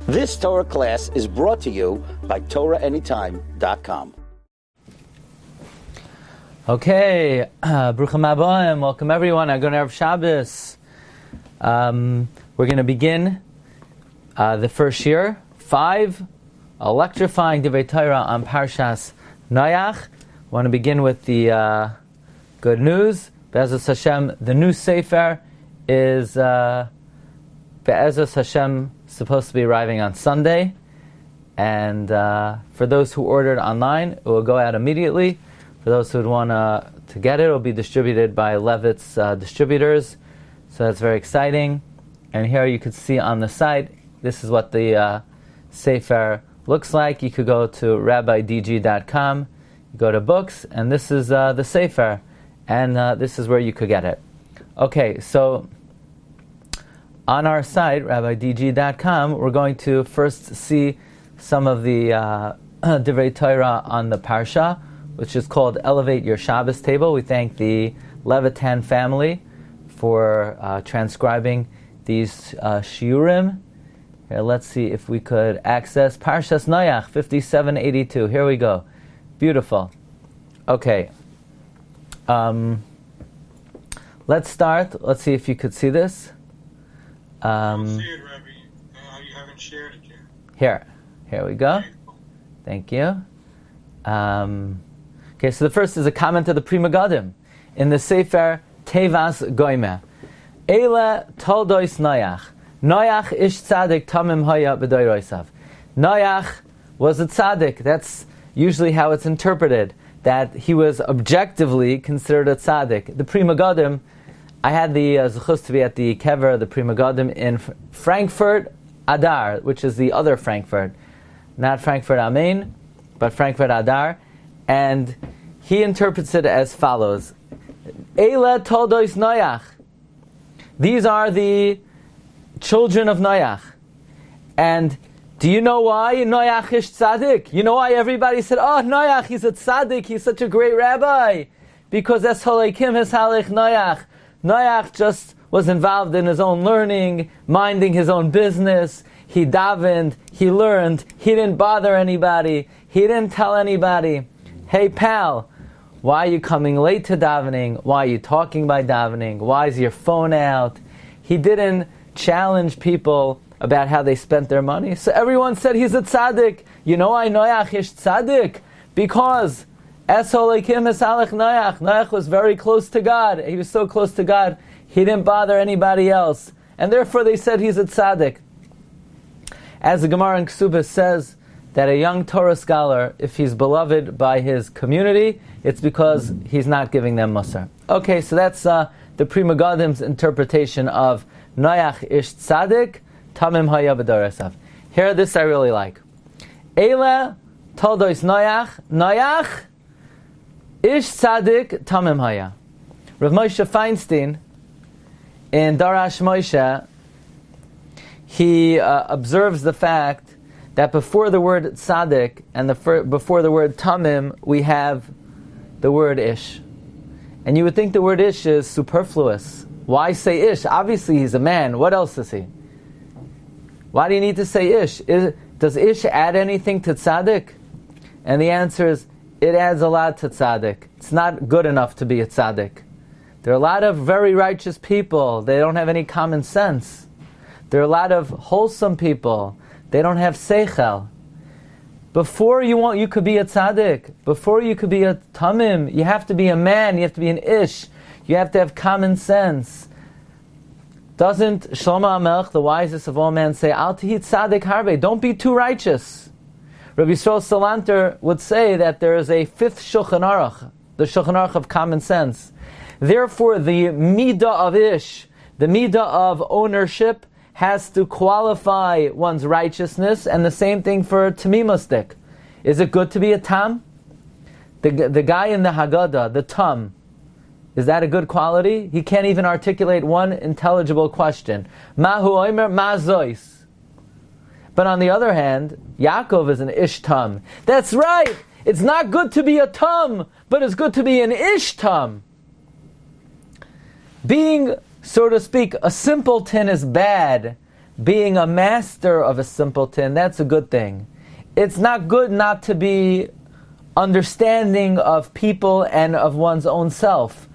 This Torah class is brought to you by TorahAnytime.com. Okay, Bruchim Habayim, welcome everyone. I'm going to have Shabbos. We're going to begin the first Shiur, 5, Electrifying Divrei Torah on Parshas Noach. I want to begin with the good news. Be'ezus Hashem, the new Sefer is Be'ezus Hashem supposed to be arriving on Sunday. And for those who ordered online, it will go out immediately. For those who would want to get it, it will be distributed by Levitt's distributors. So that's very exciting. And here you can see on the site, this is what the Sefer looks like. You could go to rabbidg.com, you go to books, and this is the Sefer. And this is where you could get it. Okay, so on our site, rabbidg.com, we're going to first see some of the Divrei Torah on the Parsha, which is called Elevate Your Shabbos Table. We thank the Levitan family for transcribing these shiurim. Here, let's see if we could access Parshas Noach 5782. Here we go. Beautiful. Okay. Let's start. Let's see if you could see this. I don't see it, Rabbi. You haven't shared it yet. Here we go. Thank you. Okay, so the first is a comment of the Pri Megadim in the Sefer Tevas Goyme. Eile Toldois Noach. Noach ish tzaddik tamim haya b'doyroisav. Noach was a tzaddik. That's usually how it's interpreted, that he was objectively considered a tzaddik. The Pri Megadim, I had the zechus to be at the kever, the Pri Megadim in Frankfurt Adar, which is the other Frankfurt, not Frankfurt am Main, but Frankfurt Adar. And he interprets it as follows: Eile toldois Noach. These are the children of Noach. And do you know why Noach is tzaddik? You know why everybody said, oh, Noach, he's a tzaddik, he's such a great rabbi? Because es halekim es halech Noach. Noach just was involved in his own learning, minding his own business. He davened, he learned, he didn't bother anybody, he didn't tell anybody, hey pal, why are you coming late to davening? Why are you talking by davening? Why is your phone out? He didn't challenge people about how they spent their money. So everyone said he's a tzaddik. You know why Noach is tzaddik? Because Es Halekim Es Halech Noach. Noach was very close to God. He was so close to God, he didn't bother anybody else. And therefore they said he's a tzaddik. As the Gemara in Ksubah says, that a young Torah scholar, if he's beloved by his community, it's because he's not giving them musar. Okay, so that's the Pri Megadim's interpretation of Noach ish tzaddik, tamim haya b'doresav. Here, this I really like. Eile toldois Noach, Noach ish tzaddik, tamim haya. Rav Moshe Feinstein, in Darash Moshe, he observes the fact that before the word tzaddik and before the word tamim, we have the word ish. And you would think the word ish is superfluous. Why say ish? Obviously he's a man. What else is he? Why do you need to say ish? Does ish add anything to tzaddik? And the answer is, it adds a lot to tzaddik. It's not good enough to be a tzaddik. There are a lot of very righteous people. They don't have any common sense. There are a lot of wholesome people. They don't have seichel. Before you could be a tzaddik, before you could be a tamim, you have to be a man, you have to be an ish, you have to have common sense. Doesn't Shlomo HaMelech, the wisest of all men, say, Al tihi tzaddik harbe, don't be too righteous? Rabbi Yisrael Salanter would say that there is a fifth Shulchan Aruch, the Shulchan Aruch of common sense. Therefore, the midah of ish, the midah of ownership, has to qualify one's righteousness, and the same thing for tamimustik. Is it good to be a tam? The guy in the Haggadah, the tam, is that a good quality? He can't even articulate one intelligible question. Mahu oimer ma zois. But on the other hand, Yaakov is an ish tam. That's right! It's not good to be a tam, but it's good to be an ish tam. Being, so to speak, a simpleton is bad. being a master of a simpleton, that's a good thing. It's not good not to be understanding of people and of one's own self.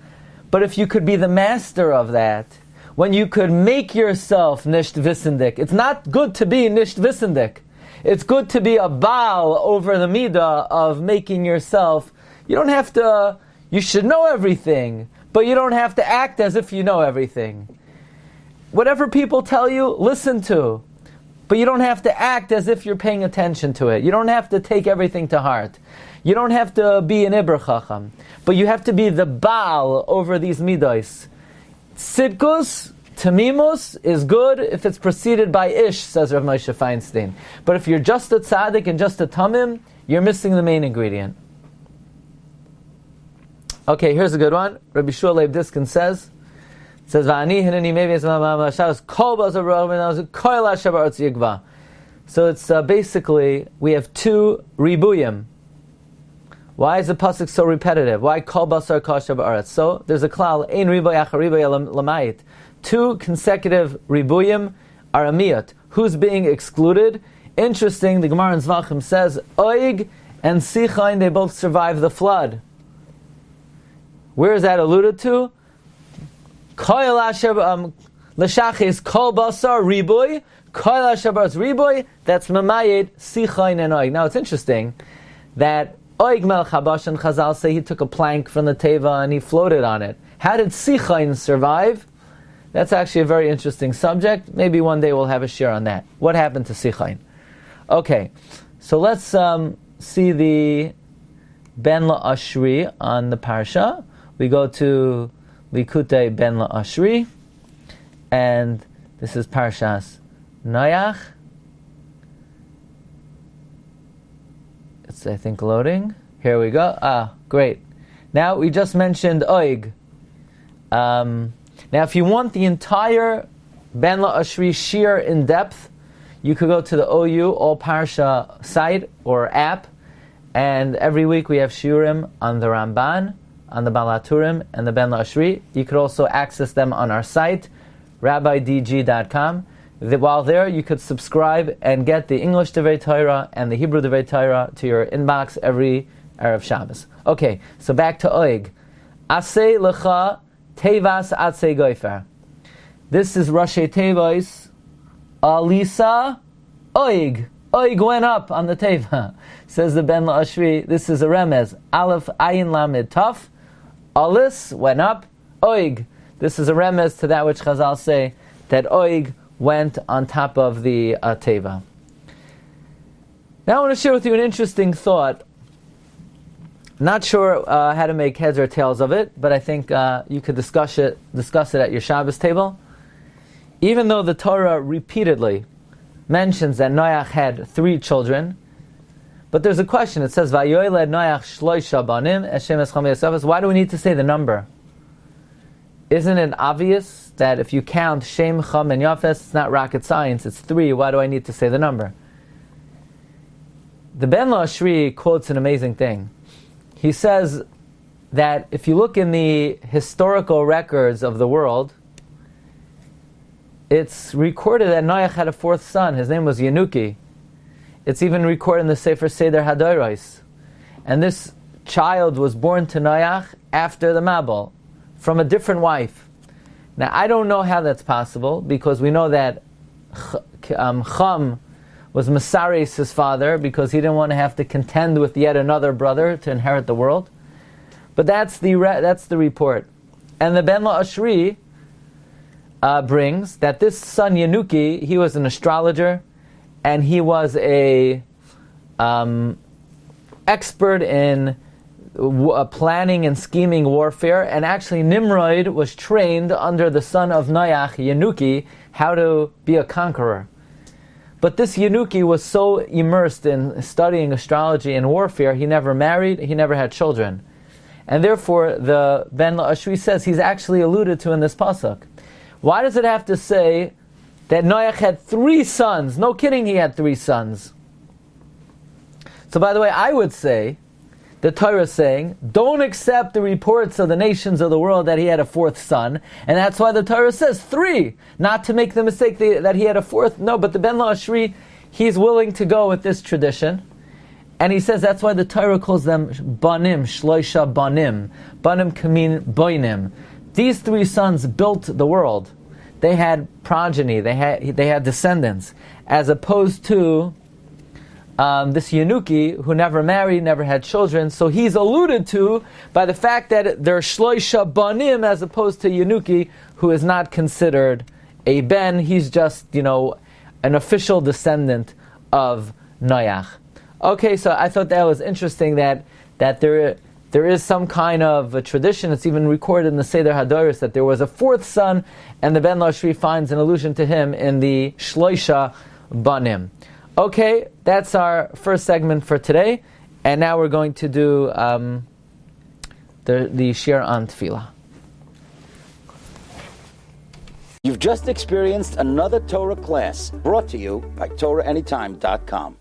But if you could be the master of that, when you could make yourself nicht wissendig, it's not good to be nicht wissendig. It's good to be a Baal over the midah of making yourself. You don't have to, you should know everything, but you don't have to act as if you know everything. Whatever people tell you, listen to. But you don't have to act as if you're paying attention to it. You don't have to take everything to heart. You don't have to be an Ibr Chacham. But you have to be the Baal over these midos. Tzidkus, Tamimus, is good if it's preceded by Ish, says Rav Moshe Feinstein. But if you're just a tzaddik and just a tamim, you're missing the main ingredient. Okay, here's a good one. Rabbi Shua Leib Diskin says, "Va'ani hineni meves ma'amashas kol bazar ro'men koil hashabar yigva." So it's basically we have two ribuyim. Why is the pasuk so repetitive? Why kol basar kol shabar? So there's a klal ein riboy achar riboy lamayit. Two consecutive ribuyim are a miyat. Who's being excluded? Interesting. The Gemara in Zvachim says Oig and Sichain, they both survived the flood. Where is that alluded to? L'shachis kol basar riboy, kol hashabar's riboy. That's mamayit sichain and oig. Now it's interesting that oig melech habashan Chazal say he took a plank from the teva and he floated on it. How did sichain survive? That's actually a very interesting subject. Maybe one day we'll have a share on that. What happened to sichain? Okay, so let's see the Ben La'ashri on the Parsha. We go to Likutei Ben La'ashri, and this is Parshas Noach. It's, I think, loading. Here we go. Great. Now, we just mentioned Oig. Now, if you want the entire Ben La'ashri Shiur in depth, you could go to the OU, All Parsha site or app, and every week we have Shiurim on the Ramban, on the Balaturim, and the Ben La'ashri. You could also access them on our site, rabbidg.com. While there, you could subscribe and get the English Divrei Torah and the Hebrew Divrei Torah to your inbox every Erev Shabbos. Okay, so back to Oig. Asei lecha tevas atzei goifer. This is Rashi Tevos. Alisa Oig. Oig went up on the teva. Says the Ben La'ashri, this is a remez. Aleph ayin lamed taf. Alis went up. Oig. This is a remez to that which Chazal say that Oig went on top of the teva. Now I want to share with you an interesting thought. Not sure how to make heads or tails of it, but I think you could discuss it at your Shabbos table. Even though the Torah repeatedly mentions that Noach had 3 children, but there's a question. It says, "Vayoyled Noach shloisha banim, Hashem escham yosefes." Why do we need to say the number? Isn't it obvious that if you count Shem, Cham, and Yafes, it's not rocket science, it's 3, why do I need to say the number? The Ben La'ashri quotes an amazing thing. He says that if you look in the historical records of the world, it's recorded that Noach had a 4th son. His name was Yenuki. It's even recorded in the Sefer Seder Hadoros. And this child was born to Noach after the Mabul, from a different wife. Now, I don't know how that's possible, because we know that Cham was Masaris, his father, because he didn't want to have to contend with yet another brother to inherit the world. But that's the report. And the Ben La'ashri brings that this son Yenuki, he was an astrologer, and he was a expert in planning and scheming warfare, and actually Nimrod was trained under the son of Noach, Yenuki, how to be a conqueror. But this Yenuki was so immersed in studying astrology and warfare, he never married, he never had children. And therefore, the Ben La'ashri says he's actually alluded to in this pasuk. Why does it have to say that Noach had 3 sons? No kidding, he had 3 sons. So by the way, I would say the Torah is saying, don't accept the reports of the nations of the world that he had a fourth son, and that's why the Torah says 3, not to make the mistake that he had a fourth. No, but the Ben La'ashri, he's willing to go with this tradition, and he says that's why the Torah calls them banim, shloisha banim. Banim can mean boinim. These 3 sons built the world. They had progeny, they had descendants, as opposed to this Yanuki, who never married, never had children. So he's alluded to by the fact that they're shloisha banim as opposed to Yanuki, who is not considered a ben. He's just, an official descendant of Noach. Okay, so I thought that was interesting that there is some kind of a tradition. It's even recorded in the Seder HaDoros that there was a fourth son, and the Ben La'ashri finds an allusion to him in the shloisha banim. Okay, that's our first segment for today, and now we're going to do the Shiur on Tefillah. You've just experienced another Torah class brought to you by TorahAnytime.com.